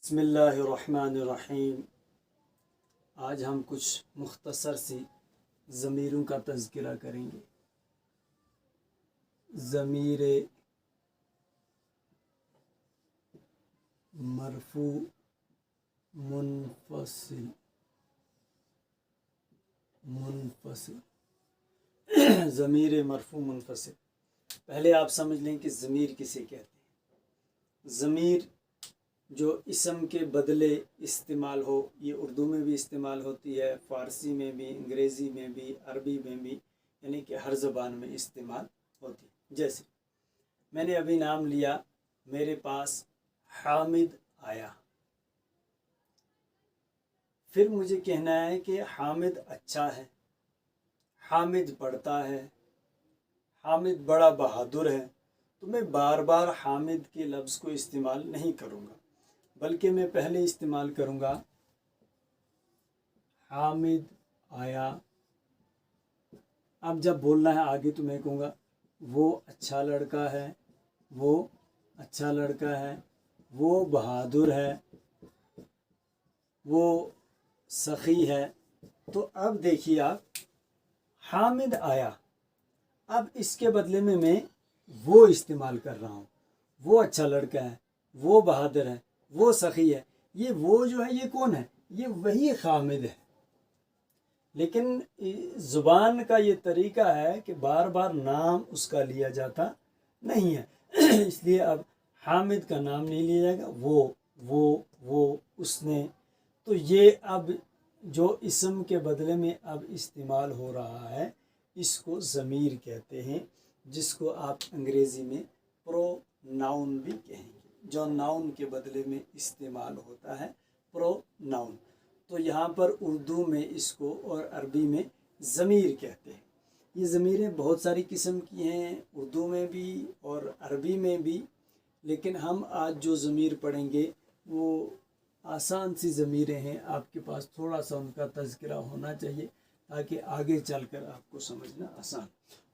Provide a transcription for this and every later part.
بسم اللہ الرحمن الرحیم۔ آج ہم کچھ مختصر سی ضمیروں کا تذکرہ کریں گے۔ ضمیر مرفوع منفصل ضمیر مرفوع منفصل۔ پہلے آپ سمجھ لیں کہ ضمیر کسے کہتے ہیں۔ ضمیر جو اسم کے بدلے استعمال ہو، یہ اردو میں بھی استعمال ہوتی ہے، فارسی میں بھی، انگریزی میں بھی، عربی میں بھی، یعنی کہ ہر زبان میں استعمال ہوتی ہے۔ جیسے میں نے ابھی نام لیا، میرے پاس حامد آیا، پھر مجھے کہنا ہے کہ حامد اچھا ہے، حامد پڑھتا ہے، حامد بڑا بہادر ہے، تو میں بار بار حامد کے لفظ کو استعمال نہیں کروں گا، بلکہ میں پہلے استعمال کروں گا حامد آیا۔ اب جب بولنا ہے آگے تو میں کہوں گا وہ اچھا لڑکا ہے، وہ اچھا لڑکا ہے، وہ بہادر ہے، وہ سخی ہے۔ تو اب دیکھیے آپ، حامد آیا، اب اس کے بدلے میں وہ استعمال کر رہا ہوں۔ وہ اچھا لڑکا ہے، وہ بہادر ہے، وہ سخی ہے۔ یہ وہ جو ہے یہ کون ہے؟ یہ وہی حامد ہے، لیکن زبان کا یہ طریقہ ہے کہ بار بار نام اس کا لیا جاتا نہیں ہے، اس لیے اب حامد کا نام نہیں لیا جائے گا، وہ اس نے۔ تو یہ اب جو اسم کے بدلے میں اب استعمال ہو رہا ہے، اس کو ضمیر کہتے ہیں، جس کو آپ انگریزی میں پروناؤن بھی کہیں گے، جو ناؤن کے بدلے میں استعمال ہوتا ہے، پروناؤن۔ تو یہاں پر اردو میں اس کو اور عربی میں ضمیر کہتے ہیں۔ یہ ضمیریں بہت ساری قسم کی ہیں، اردو میں بھی اور عربی میں بھی، لیکن ہم آج جو ضمیر پڑھیں گے وہ آسان سی ضمیریں ہیں، آپ کے پاس تھوڑا سا ان کا تذکرہ ہونا چاہیے تاکہ آگے چل کر آپ کو سمجھنا آسان۔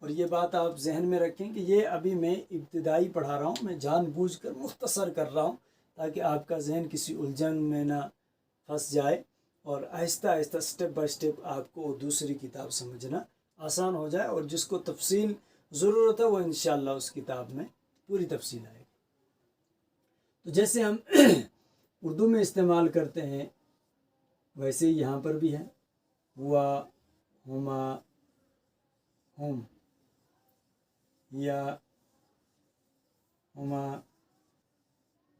اور یہ بات آپ ذہن میں رکھیں کہ یہ ابھی میں ابتدائی پڑھا رہا ہوں، میں جان بوجھ کر مختصر کر رہا ہوں تاکہ آپ کا ذہن کسی الجھن میں نہ پھنس جائے، اور آہستہ آہستہ سٹیپ بائی سٹیپ آپ کو دوسری کتاب سمجھنا آسان ہو جائے، اور جس کو تفصیل ضرورت ہے وہ انشاءاللہ اس کتاب میں پوری تفصیل آئے گی۔ تو جیسے ہم اردو میں استعمال کرتے ہیں ویسے ہی یہاں پر بھی ہے، ہوا، ہما، ہم، یا، ہما،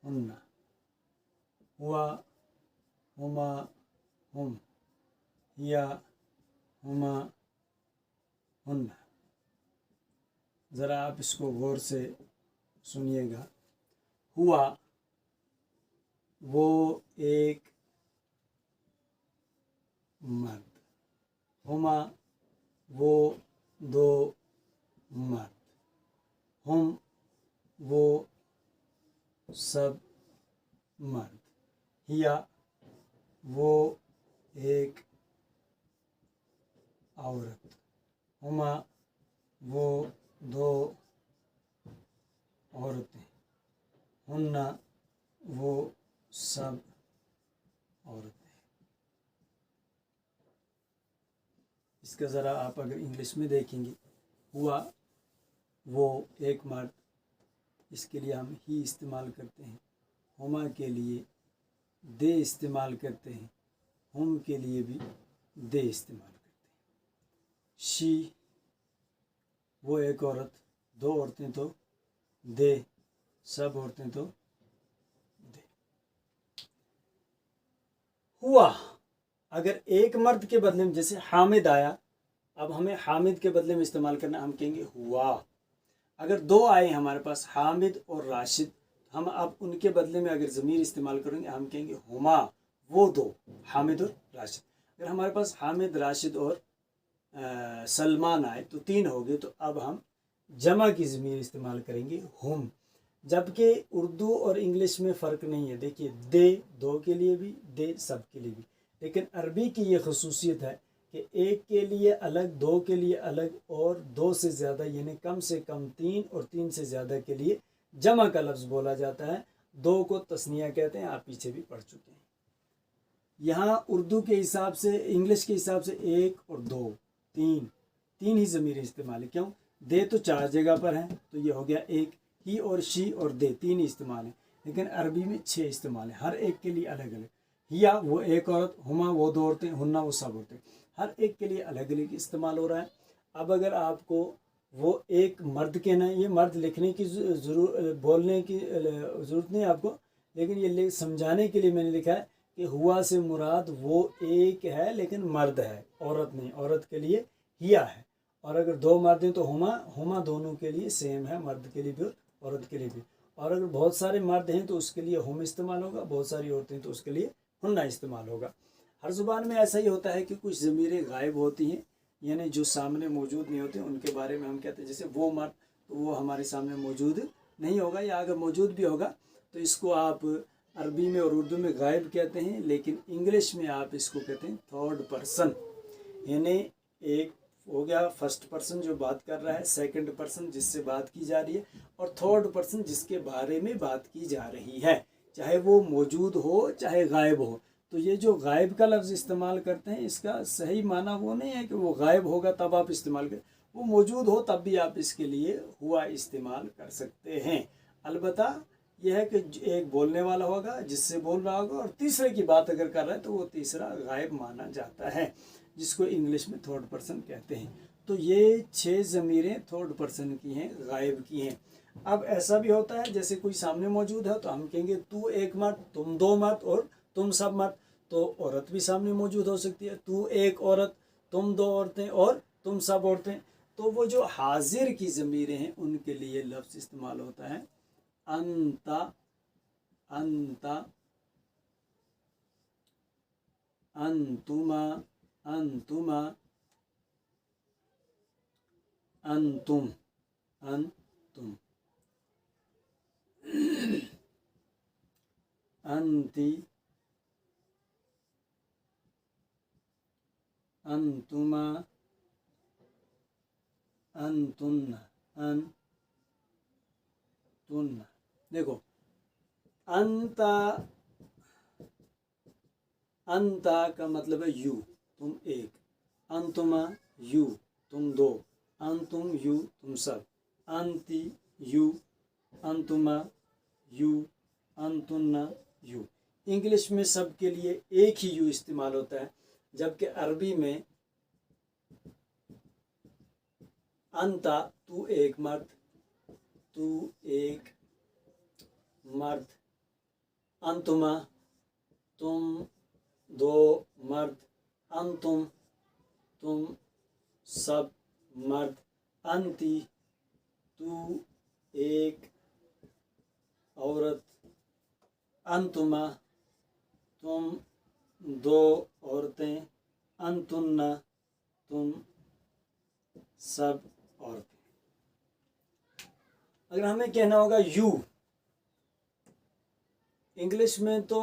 ہن، ہوا، ہما، ہم، یا، ہما، ہن۔ ذرا آپ اس کو غور سے سنیے گا۔ ہوا وہ ایک مرد، ہما وہ دو مرد، ہم وہ سب مرد، ہیا وہ ایک عورت، ہما وہ دو عورتیں، ہن وہ سب عورتیں۔ اس کا ذرا آپ اگر انگلش میں دیکھیں گے، ہوا وہ ایک مرد، اس کے لیے ہم ہی استعمال کرتے ہیں، ہما کے لیے دے استعمال کرتے ہیں، ہم کے لیے بھی دے استعمال کرتے ہیں۔ شی وہ ایک عورت، دو عورتیں تو دے، سب عورتیں تو دے۔ ہوا اگر ایک مرد کے بدلے میں، جیسے حامد آیا، اب ہمیں حامد کے بدلے میں استعمال کرنا، ہم کہیں گے ہوا۔ اگر دو آئے ہمارے پاس، حامد اور راشد، ہم اب ان کے بدلے میں اگر ضمیر استعمال کریں گے، ہم کہیں گے ہما وہ دو، حامد اور راشد۔ اگر ہمارے پاس حامد، راشد اور سلمان آئے تو تین ہو گئے، تو اب ہم جمع کی ضمیر استعمال کریں گے ہم۔ جبکہ اردو اور انگلش میں فرق نہیں ہے، دیکھیے دے دو کے لیے بھی، دے سب کے لیے بھی، لیکن عربی کی یہ خصوصیت ہے کہ ایک کے لیے الگ، دو کے لیے الگ، اور دو سے زیادہ یعنی کم سے کم تین اور تین سے زیادہ کے لیے جمع کا لفظ بولا جاتا ہے۔ دو کو تسنیہ کہتے ہیں، آپ پیچھے بھی پڑھ چکے ہیں۔ یہاں اردو کے حساب سے، انگلش کے حساب سے ایک اور دو، تین ہی ضمیریں استعمال ہے۔ کیوں؟ دے تو 4 جگہ پر ہیں، تو یہ ہو گیا ایک، ہی اور شی اور دے 3 ہی استعمال ہیں، لیکن عربی میں 6 استعمال ہیں، ہر ایک کے لیے الگ الگ۔ ہیا وہ ایک عورت، ہما وہ 2 عورتیں، ہننا وہ سب عورتیں، ہر ایک کے لیے الگ الگ استعمال ہو رہا ہے۔ اب اگر آپ کو وہ ایک مرد کہنا ہے، یہ مرد لکھنے کی بولنے کی ضرورت نہیں ہے آپ کو، لیکن یہ سمجھانے کے لیے میں نے لکھا ہے کہ ہوا سے مراد وہ ایک ہے لیکن مرد ہے، عورت نہیں، عورت کے لیے ہیا ہے۔ اور اگر 2 مرد ہیں تو ہما دونوں کے لیے سیم ہے، مرد کے لیے بھی اور عورت کے لیے بھی۔ اور اگر بہت سارے مرد ہیں تو اس کے لیے ہم استعمال ہوگا، بہت ساری عورتیں تو اس کے لیے ہننا استعمال ہوگا۔ ہر زبان میں ایسا ہی ہوتا ہے کہ کچھ ضمیریں غائب ہوتی ہیں، یعنی جو سامنے موجود نہیں ہوتے، ان کے بارے میں ہم کہتے ہیں جیسے وہ مرد، تو وہ ہمارے سامنے موجود نہیں ہوگا، یا اگر موجود بھی ہوگا تو اس کو آپ عربی میں اور اردو میں غائب کہتے ہیں، لیکن انگلش میں آپ اس کو کہتے ہیں 3rd پرسن، یعنی ایک ہو گیا 1st پرسن جو بات کر رہا ہے، 2nd پرسن جس سے بات کی جا رہی ہے، اور 3rd پرسن جس کے بارے میں بات کی جا رہی ہے، چاہے وہ موجود ہو چاہے غائب ہو۔ تو یہ جو غائب کا لفظ استعمال کرتے ہیں، اس کا صحیح معنی وہ نہیں ہے کہ وہ غائب ہوگا تب آپ استعمال کریں، وہ موجود ہو تب بھی آپ اس کے لیے ہوا استعمال کر سکتے ہیں۔ البتہ یہ ہے کہ ایک بولنے والا ہوگا جس سے بول رہا ہوگا، اور تیسرے کی بات اگر کر رہا ہے تو وہ تیسرا غائب مانا جاتا ہے، جس کو انگلش میں 3rd پرسن کہتے ہیں۔ تو یہ 6 ضمیریں 3rd پرسن کی ہیں، غائب کی ہیں۔ اب ایسا بھی ہوتا ہے جیسے کوئی سامنے موجود ہے تو ہم کہیں گے تو ایک مرد، تم 2 مرد اور تم سب مرد، تو عورت بھی سامنے موجود ہو سکتی ہے، تو ایک عورت، تم 2 عورتیں اور تم سب عورتیں۔ تو وہ جو حاضر کی ضمیریں ہیں ان کے لیے لفظ استعمال ہوتا ہے انتا، انتا، انتما، انتما، انتم، انتم، انتی، انتما، انتن، انتن۔ دیکھو انتا، انتا کا مطلب ہے یو، تم ایک، انتما یو، تم 2، انتم یو، تم سب، انتی یو، انتما یو، انتن یو۔ انگلش میں سب کے لیے ایک ہی یو استعمال ہوتا ہے، جبکہ عربی میں انتا تو ایک مرد، تو ایک مرد، انتما تم 2 مرد، انتم تم سب مرد، انتی تو ایک عورت، انتما تم 2 عورتیں، انتن تم سب عورتیں۔ اگر ہمیں کہنا ہوگا یو، انگلش میں تو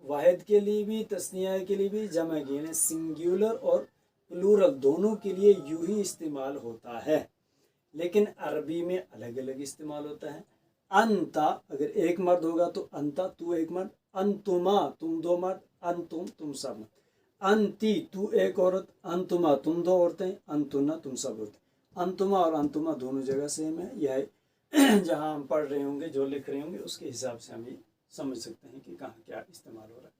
واحد کے لیے بھی، تثنیہ کے لیے بھی، جمع کے لیے، سنگیولر اور پلورل دونوں کے لیے یو ہی استعمال ہوتا ہے، لیکن عربی میں الگ الگ استعمال ہوتا ہے۔ انتا اگر ایک مرد ہوگا تو انتا تو ایک مرد، انتما تم 2 مرد، انتم تم سب مرد، انتی تو ایک عورت، انتما تم 2 عورتیں، انتنا تم سب عورتیں۔ انتما اور انتما دونوں جگہ سیم ہے، یہ جہاں ہم پڑھ رہے ہوں گے، جو لکھ رہے ہوں گے، اس کے حساب سے ہم یہ سمجھ سکتے ہیں کہ کہاں کیا استعمال ہو رہا ہے۔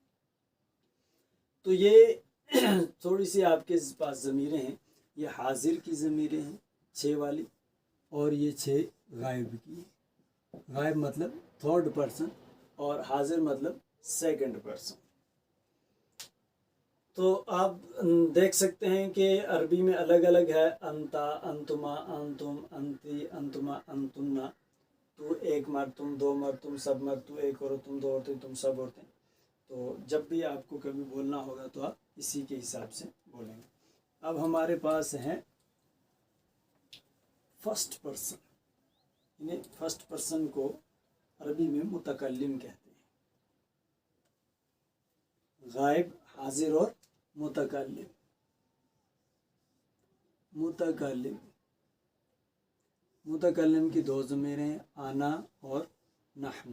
تو یہ تھوڑی سی آپ کے پاس ضمیریں ہیں، یہ حاضر کی ضمیریں ہیں 6 والی، اور یہ 6 غائب کی ہیں۔ غائب مطلب 3rd پرسن اور حاضر مطلب 2nd پرسن۔ تو آپ دیکھ سکتے ہیں کہ عربی میں الگ الگ ہے، انتا، انتما، انتم، انتی، انتما، انتنا، تو ایک مرد، تم 2 مرد، تم سب مرد، تو ایک عورت، تم 2 عورتیں، تم سب عورتیں۔ تو جب بھی آپ کو کبھی بولنا ہوگا تو آپ اسی کے حساب سے بولیں گے۔ اب ہمارے پاس ہے 1st پرسن، یعنی 1st پرسن کو عربی میں متکلم کہتے ہیں، غائب، حاضر اور متکلم۔ متکلم، متکلم کی 2 ضمیریں ہیں، انا اور نحن۔